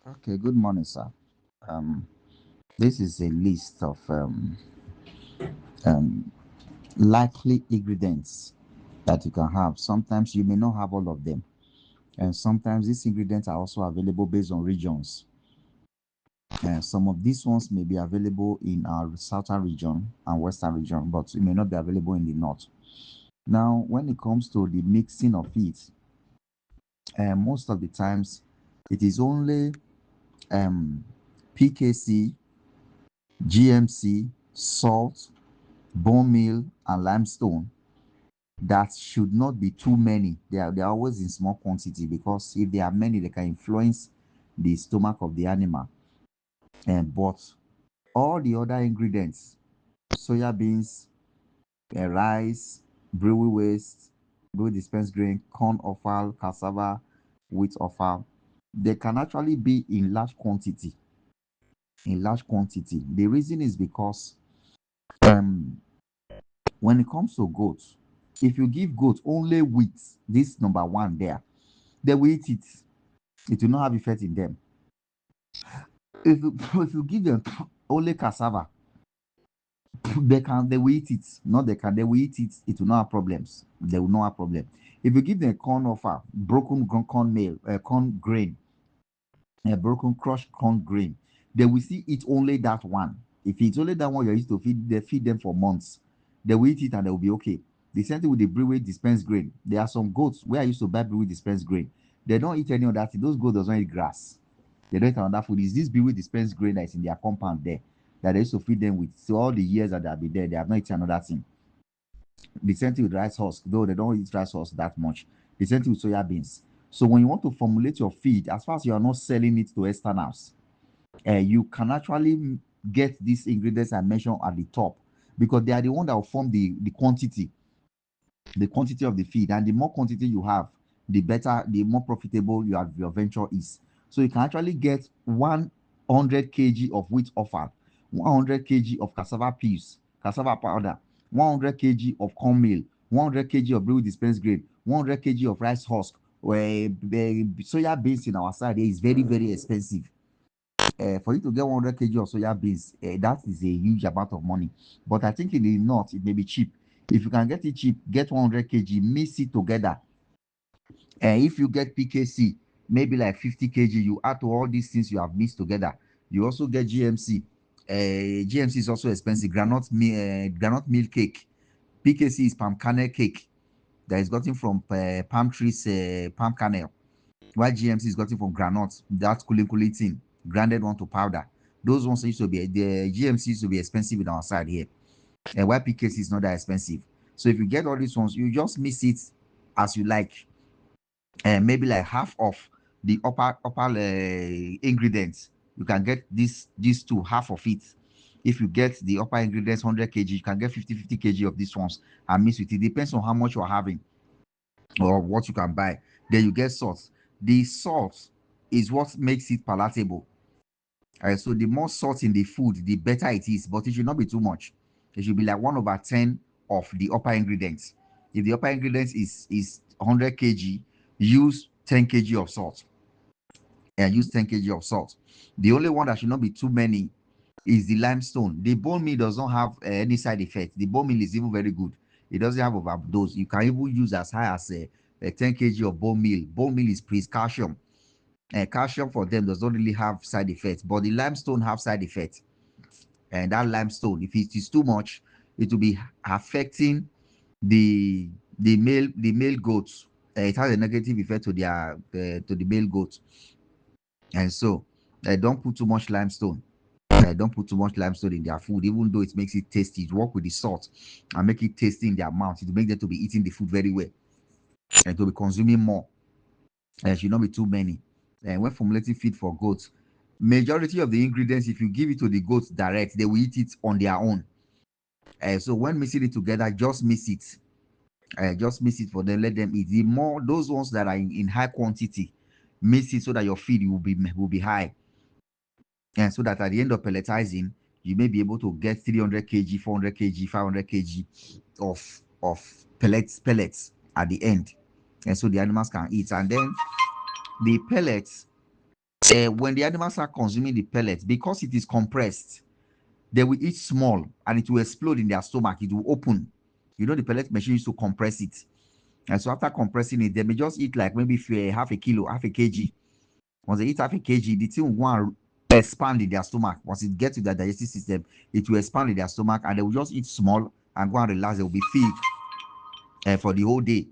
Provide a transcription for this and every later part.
Okay, good morning, sir. Um, this is a list of um, likely ingredients that you can have. Sometimes you may not have all of them, and sometimes these ingredients are also available based on regions. And some of these ones may be available in our southern region and western region, but it may not be available in the north. Now, when it comes to the mixing of it, most of the times it is only um, PKC, GMC, salt, bone meal, and limestone that should not be too many. They are always in small quantity because if there are many, they can influence the stomach of the animal. And but all the other ingredients, soya beans, rice, brewery waste, brewery dispense grain, corn offal, cassava, wheat offal, they can actually be in large quantity. In large quantity. The reason is because um when it comes to goats, if you give goats only wheat, this number one there, they will eat it. It will not have effect in them. If you give them only cassava, they will eat it. Not they can they will eat it. It will not have problems. They will not have problem. If you give them corn offer, broken corn meal, corn grain, a broken crushed corn grain, they will still eat only that one. If it's only that one you're used to feed, they feed them for months. They will eat it and they will be okay. The same thing with the brewery dispense grain. There are some goats where I used to buy brewery dispense grain. They don't eat any of that. Those goats doesn't eat grass. They don't eat another food. It's this brewery dispense grain that is in their compound there that they used to feed them with. So all the years that they have been there, they have not eaten another thing. The same thing with rice husk, though they don't eat rice husk that much. The same thing with soya beans. So when you want to formulate your feed, as far as you are not selling it to externals, you can actually get these ingredients I mentioned at the top because they are the one that will form the quantity of the feed. And the more quantity you have, the better, the more profitable your venture is. So you can actually get 100 kg of wheat offal, 100 kg of cassava peas, cassava powder, 100 kg of cornmeal, 100 kg of brew dispense grain, 100 kg of rice husk. Where the soya beans in our side is very, very expensive. For you to get 100 kg of soya beans, that is a huge amount of money. But I think in the north, it may be cheap. If you can get it cheap, get 100 kg, mix it together. And if you get PKC, maybe like 50 kg, you add to all these things you have mixed together. You also get GMC. GMC is also expensive. Granite meal cake. PKC is palm kernel cake that is gotten from palm trees, palm kernel. While GMC is gotten from granite, that cooling thing, grounded one to powder. Those ones used to be the GMC used to be expensive in our side here, and while PKC is not that expensive. So if you get all these ones, you just mix it as you like, and maybe like half of the upper ingredients. You can get these two half of it. If you get the upper ingredients 100 kg, you can get 50 kg of these ones and mix with it. Depends on how much you're having or what you can buy. Then you get salt. The salt is what makes it palatable. So the more salt in the food, the better it is, but it should not be too much. It should be like 1/10 of the upper ingredients. If the upper ingredients is 100 kg, use 10 kg of salt. And use 10 kg of salt. The only one that should not be too many is the limestone. The bone meal does not have any side effect. The bone meal is even very good. It doesn't have overdose. You can even use as high as 10 kg of bone meal. Bone meal is calcium. Calcium for them does not really have side effects, but the limestone have side effects. And that limestone, if it is too much, it will be affecting the male goats. It has a negative effect to the male goats. And so don't put too much limestone. Don't put too much limestone in their food, even though it makes it tasty. It work with the salt and make it tasty in their mouth. It will make them to be eating the food very well and to be consuming more. It should not be too many. And when formulating feed for goats, majority of the ingredients, if you give it to the goats direct, they will eat it on their own. So when mixing it together, just mix it. Just mix it for them. Let them eat. The more those ones that are in high quantity, mix it so that your feed will be high. And so that at the end of pelletizing, you may be able to get 300 kg, 400 kg, 500 kg of pellets at the end. And so the animals can eat. And then the pellets when the animals are consuming the pellet, because it is compressed, they will eat small and it will explode in their stomach. It will open. The pellet machine used to compress it. And so after compressing it, they may just eat like maybe half a kilo, half a kg. Once they eat half a kg, the thing will want to expand in their stomach. Once it gets to the digestive system, it will expand in their stomach and they will just eat small and go and relax. They will be filled for the whole day.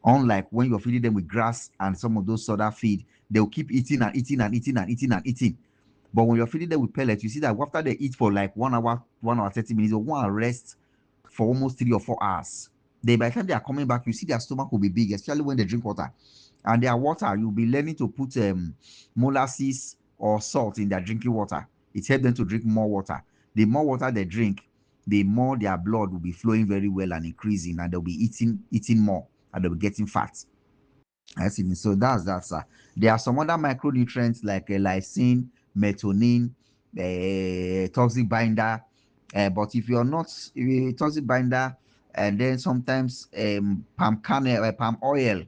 Unlike when you're feeding them with grass and some of those other feed, they'll keep eating and eating and eating and eating and eating. But when you're feeding them with pellets, you see that after they eat for like 1 hour 30 minutes, they'll want to rest for almost 3 or 4 hours. Then by the time they are coming back, you see their stomach will be big, especially when they drink water. And their water, you'll be learning to put molasses or salt in their drinking water. It helps them to drink more water. The more water they drink, the more their blood will be flowing very well and increasing, and they'll be eating more, and they'll be getting fat. I see. So that's that, sir. There are some other micronutrients like lysine, methionine, toxic binder. But if you're not toxic binder, and then sometimes palm kernel, palm oil,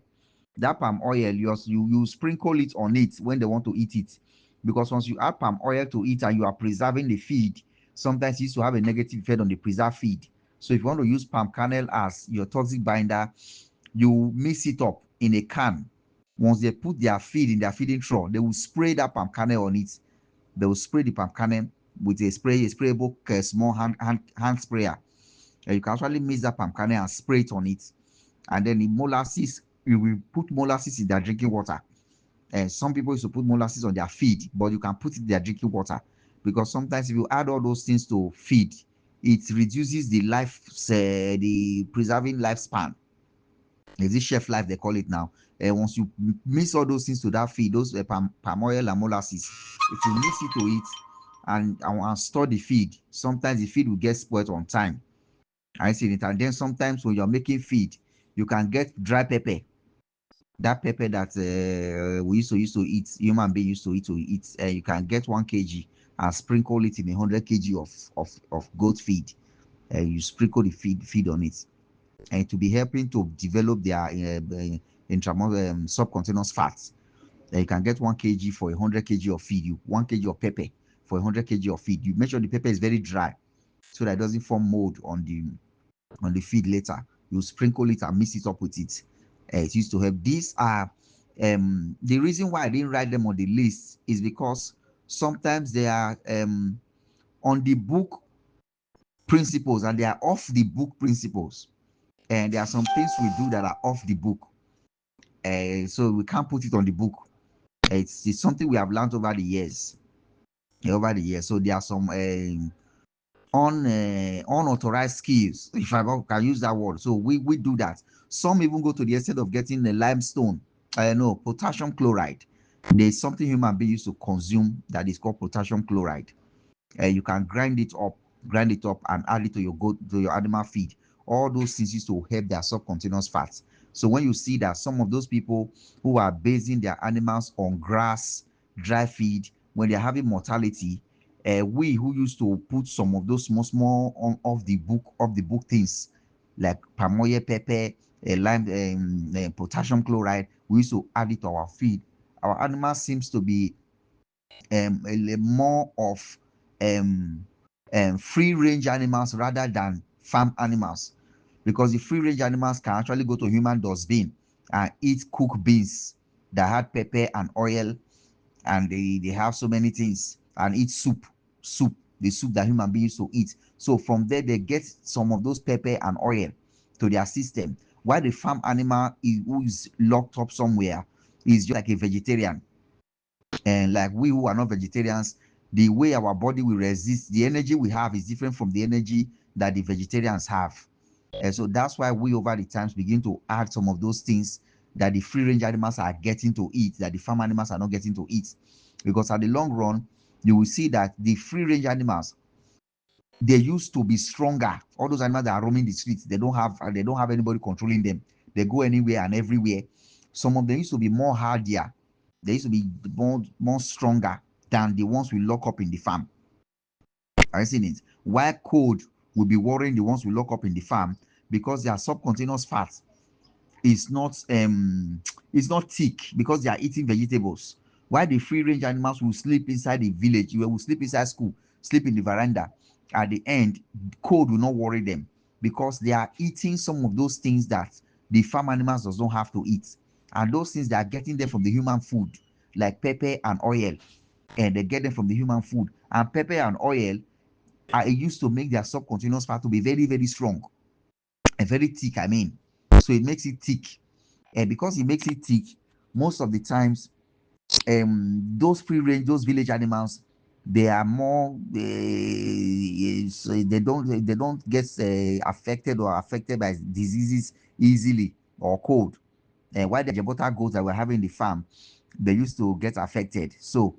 that palm oil, you sprinkle it on it when they want to eat it, because once you add palm oil to it and you are preserving the feed, sometimes it used to have a negative effect on the preserved feed. So if you want to use palm kernel as your toxic binder, you mix it up in a can. Once they put their feed in their feeding trough, they will spray that palm kernel on it. They will spray the palm kernel with a sprayable small hand sprayer. You can actually mix that palm kernel and spray it on it. And then the molasses, you will put molasses in their drinking water. And some people used to put molasses on their feed, but you can put it in their drinking water, because sometimes if you add all those things to feed, it reduces the preserving lifespan. Is it chef life they call it now? Once you mix all those things to that feed, those palm oil and molasses, if you mix it to it and store the feed, sometimes the feed will get spoiled on time. I see it. And then sometimes when you're making feed, you can get dry pepper. That pepper that we used to eat, human being used to eat. You can get 1 kg and sprinkle it in 100 kg of goat feed. You sprinkle the feed on it, and to be helping to develop their subcutaneous fats. You can get 1 kg for 100 kg of feed. You 1 kg of pepper for 100 kg of feed. You make sure the pepper is very dry so that it doesn't form mold on the feed later. You sprinkle it and mix it up with it. It used to help. These are the reason why I didn't write them on the list is because sometimes they are on the book principles and they are off the book principles. And there are some things we do that are off the book. So we can't put it on the book. It's something we have learned over the years. So there are some unauthorized skills, if I can use that word. So we do that. Some even go to the extent of getting the limestone, no, potassium chloride. There's something human beings used to consume that is called potassium chloride. You can grind it up and add it to your animal feed. All those things used to help their subcutaneous fats. So when you see that some of those people who are basing their animals on grass, dry feed, when they're having mortality, we who used to put some of those small on of the book things like palm oil, pepper, lime, potassium chloride, we used to add it to our feed. Our animal seems to be more of um, free range animals rather than farm animals, because the free range animals can actually go to human dustbin and eat cooked beans that had pepper and oil, and they have so many things, and eat the soup that human beings to eat. So from there they get some of those pepper and oil to their system, while the farm animal who is locked up somewhere is just like a vegetarian. And like we who are not vegetarians, the way our body will resist, the energy we have is different from the energy that the vegetarians have. And so that's why we over the times begin to add some of those things that the free range animals are getting to eat, that the farm animals are not getting to eat. Because at the long run, you will see that the free range animals, they used to be stronger. All those animals that are roaming the streets, they don't have anybody controlling them. They go anywhere and everywhere. Some of them used to be more hardier. They used to be more stronger than the ones we lock up in the farm. I seen it. Why cold will be worrying the ones we lock up in the farm, because their subcutaneous fat is not thick, because they are eating vegetables. While the free range animals will sleep inside the village, you will sleep inside school, sleep in the veranda. At the end, cold will not worry them because they are eating some of those things that the farm animals does not have to eat. And those things they are getting them from the human food, like pepper and oil. And they get them from the human food. And pepper and oil are used to make their subcutaneous fat to be very, very strong and very thick. I mean, so it makes it thick. And because it makes it thick, most of the times those free range, those village animals, they are more so they don't get affected or affected by diseases easily or cold. And while the Jabota goats that were having in the farm, they used to get affected. So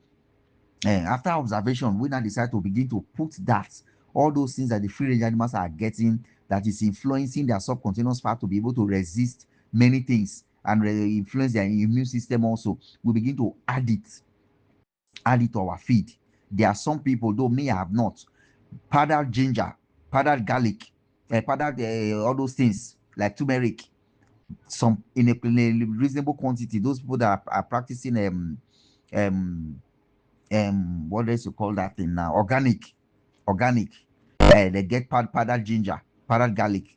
after observation, we now decide to begin to put that all those things that the free range animals are getting that is influencing their subcutaneous fat to be able to resist many things and influence their immune system also. We begin to add it to our feed. There are some people, though me I have not, powdered ginger, powdered garlic, powdered all those things like turmeric, some in a reasonable quantity. Those people that are practicing um what else you call that thing now? Organic. They get powdered ginger, powdered garlic,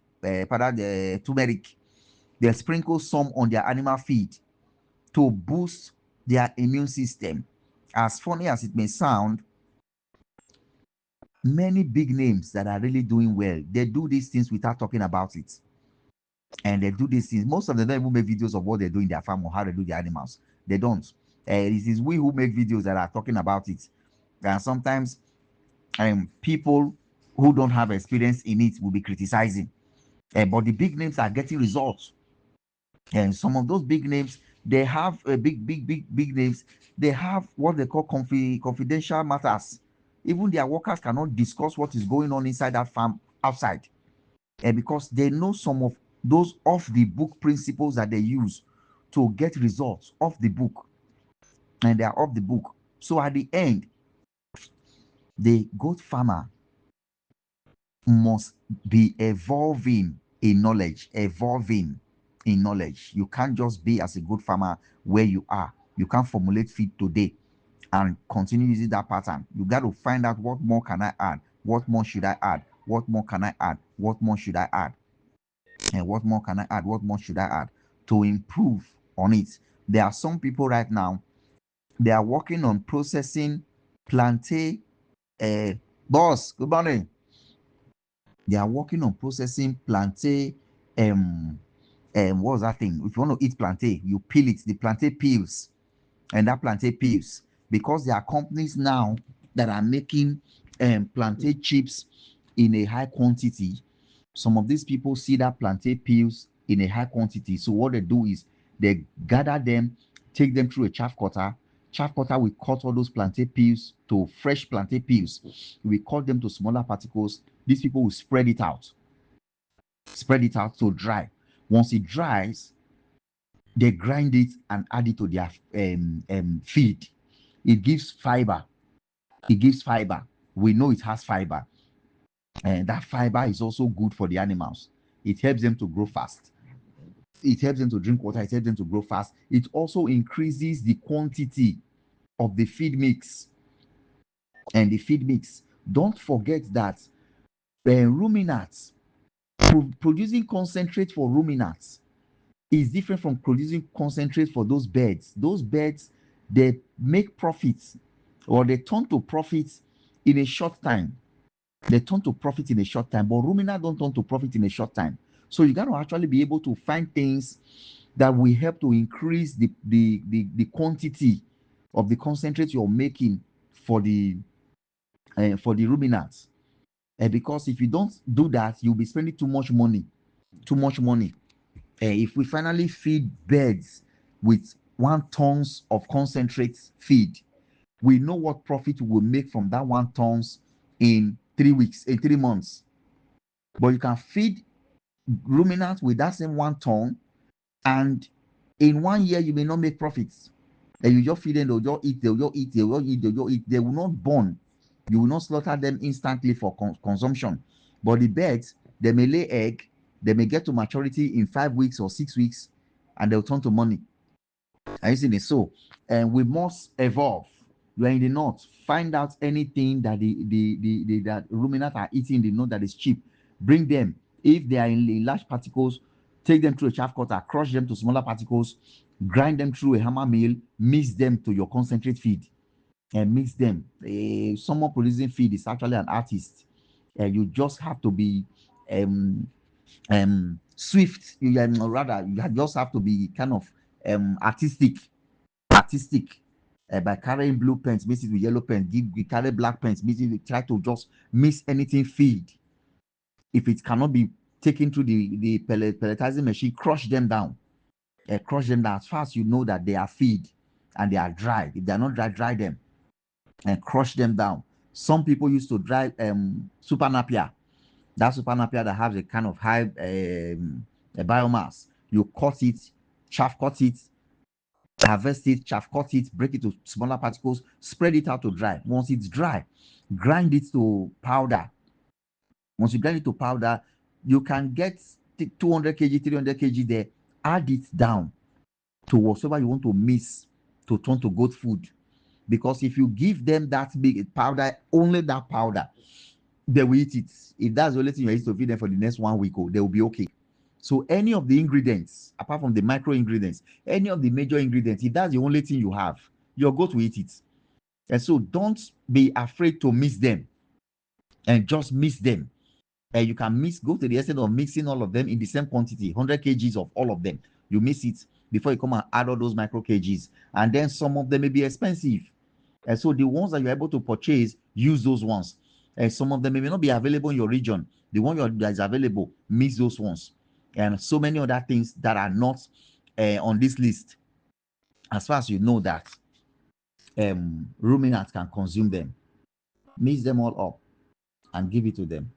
powdered turmeric. They sprinkle some on their animal feed to boost their immune system. As funny as it may sound, many big names that are really doing well, they do these things without talking about it. And they do these things. Most of them don't even make videos of what they do in their farm or how they do their animals. They don't. It is we who make videos that are talking about it. And sometimes people who don't have experience in it will be criticizing. But the big names are getting results. And some of those big names, they have big names. They have what they call confidential matters. Even their workers cannot discuss what is going on inside that farm outside, because they know some of those off the book principles that they use to get results off the book, and they are off the book. So at the end, the goat farmer must be evolving in knowledge. You can't just be as a good farmer where you are. You can't formulate feed today and continue using that pattern. You got to find out what more can I add? What more should I add? What more can I add? What more should I add? And what more can I add? What more should I add to improve on it? There are some people right now, they are working on processing plantain. Boss, good morning. They are working on processing plantain. What's that thing? If you want to eat plantain, you peel it, the plantain peels, and that plantain peels. Because there are companies now that are making plantain chips in a high quantity. Some of these people see that plantain peels in a high quantity. So what they do is they gather them, take them through a chaff cutter. Chaff cutter will cut all those plantain peels to fresh plantain peels. We cut them to smaller particles. These people will spread it out to dry. Once it dries, they grind it and add it to their feed. It gives fiber. It gives fiber. We know it has fiber, and that fiber is also good for the animals. It helps them to grow fast. It helps them to drink water. It helps them to grow fast. It also increases the quantity of the feed mix. And the feed mix, don't forget that ruminants, producing concentrate for ruminants is different from producing concentrate for those birds. Those birds, they make profits, or they turn to profits in a short time. They turn to profit in a short time, but ruminants don't turn to profit in a short time. So you got to actually be able to find things that will help to increase the quantity of the concentrate you're making for the ruminants. Because if you don't do that, you'll be spending too much money. Too much money. If we finally feed birds with 1 tons of concentrate feed, we know what profit we will make from that 1 tons in 3 weeks, in 3 months. But you can feed ruminants with that same 1 ton, and in 1 year you may not make profits. And you just feed them, they'll just eat, they'll just eat, they'll just eat, they'll just eat. They will not born. You will not slaughter them instantly for consumption. But the birds, they may lay egg, they may get to maturity in 5 weeks or 6 weeks, and they'll turn to money. Are you seeing it? So, and we must evolve. You are in the north. Find out anything that the that ruminants are eating. They know that is cheap. Bring them. If they are in large particles, take them through a chaff cutter, crush them to smaller particles, grind them through a hammer mill, mix them to your concentrate feed, and mix them. Someone producing feed is actually an artist. You just have to be um swift. Or rather, you just have to be kind of artistic by carrying blue pens, mix it with yellow pens, we carry black pens, mix it, try to just mix anything feed. If it cannot be taken through the pelletizing machine, crush them down as far as you know that they are feed and they are dry. If they are not dry, dry them and crush them down. Some people used to dry super napier. That super napier that has a kind of high a biomass. You cut it, chaff cut it, harvest it, chaff cut it, break it to smaller particles, spread it out to dry. Once it's dry, grind it to powder. Once you grind it to powder, you can get 200 kg, 300 kg there, add it down to whatever you want to mix to turn to goat food. Because if you give them that big powder, only that powder, they will eat it. If that's the only thing you used to feed them for the next 1 week, they will be okay. So any of the ingredients, apart from the micro ingredients, any of the major ingredients, if that's the only thing you have, your goat will eat it. And so don't be afraid to mix them and just mix them. And you can mix, go to the extent of mixing all of them in the same quantity, 100 kgs of all of them. You mix it before you come and add all those micro kgs. And then some of them may be expensive. And so the ones that you're able to purchase, use those ones. And some of them may not be available in your region. The one that is available, mix those ones. And so many other things that are not on this list. As far as you know that ruminants can consume them, mix them all up and give it to them.